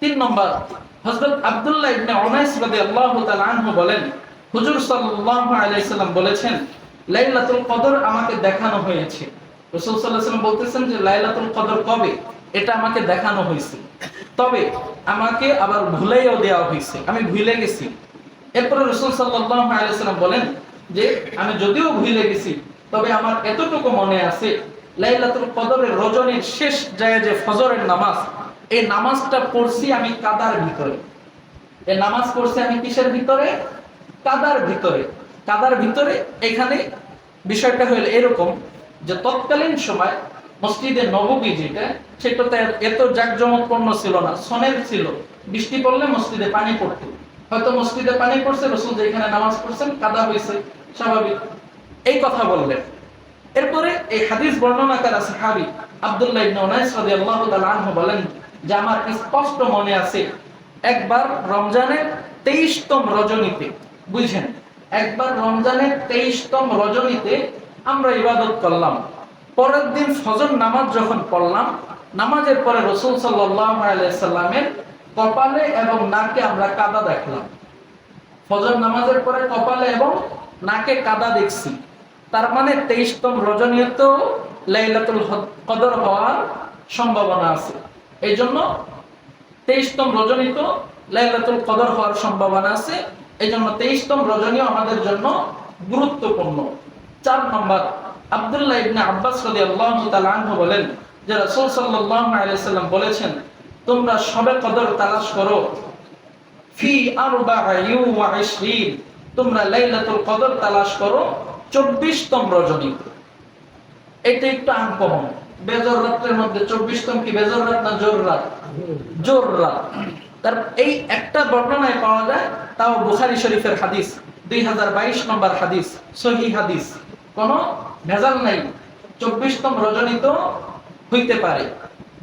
3 নম্বর, হযরত আব্দুল্লাহ ইবনে উনাইস রাদিয়াল্লাহু তাআলা আনহু বলেন, হুজুর সাল্লাল্লাহু আলাইহি সাল্লাম বলেছেন, লাইলাতুল কদর আমাকে দেখানো হয়েছে। রাসূল সাল্লাল্লাহু আলাইহি সাল্লাম বলতেছেন যে লাইলাতুল কদর কবে, এটা আমাকে দেখানো হয়েছে, তবে আমাকে আবার ভুলাইয়াও দেওয়া হয়েছে, আমি ভুলে গেছি। এরপরে রাসূল সাল্লাল্লাহু আলাইহি সাল্লাম বলেন যে আমি যদিও ভুলে গেছি, তবে আমার এতটুকু মনে আছে, লাইলাতুল কদরের রজনীর শেষ যায় যে ফজরের নামাজ, এই নামাজটা পড়ছি আমি কাদার ভিতরে। এই নামাজ পড়ছি আমি কিসের ভিতরে? কাদার ভিতরে। কাদার ভিতরে। এখানে বিষয়টা হলো এরকম যে তৎকালীন সময় মসজিদে নববী যেটা, সেটাতে এত জাঁকজমকপূর্ণ ছিল না, সনের ছিল। বৃষ্টি পড়লে মসজিদে পানি পড়তো, হয়তো মসজিদে পানি পড়ছে, রাসূল যেখানে নামাজ পড়ছেন কাদা হয়েছে, স্বাভাবিক, এই কথা বললেন। এরপরে এই হাদিস বর্ণনাকারী সাহাবী আব্দুল্লাহ ইবনে উনাইস রাদিয়াল্লাহু তাআলা আনহু বলেন যে আমার স্পষ্ট মনে আছে, একবার রমজানের 23তম রজনীতে, বুঝেন, একবার রমজানের 23তম রজনীতে আমরা ইবাদত করলাম। পরের দিন ফজর নামাজ যখন পড়লাম, নামাজের পরে রাসূল সাল্লাল্লাহু আলাইহি সাল্লামের কপালে এবং নাকে আমরা কাদা দেখলাম। ফজর নামাজের পরে কপালে এবং নাকে কাদা দেখছি, তার মানে 23তম রজনীতেও লাইলাতুল কদর হওয়ার সম্ভাবনা আছে। এই জন্য 23তম রজনীতেও লাইলাতুল কদর হওয়ার সম্ভাবনা আছে, এই জন্য 23তম রজনীও আমাদের জন্য গুরুত্বপূর্ণ। 4 নম্বর, আব্দুল্লাহ ইবনে আব্বাস রাদিয়াল্লাহু তাআলা আনহু বলেন যে রাসূল সাল্লাল্লাহু আলাইহি সাল্লাম বলেছেন, তোমরা শবে কদর তালাশ করো ফি 24, তোমরা লাইলাতুল কদর তালাশ করো 24তম রজনীতে। এটা একটু আনকমন, বেজর রাতের মধ্যে 24তম কি বেজর রাত না জোর রাত? জোর রাত। তার এই একটা বর্ণনায় পাওয়া যায়, তাও বুখারী শরীফের হাদিস, 2022 নম্বর হাদিস, সহিহ হাদিস, কোনো ভেজাল নাই, 24তম রজনী তো হইতে পারে।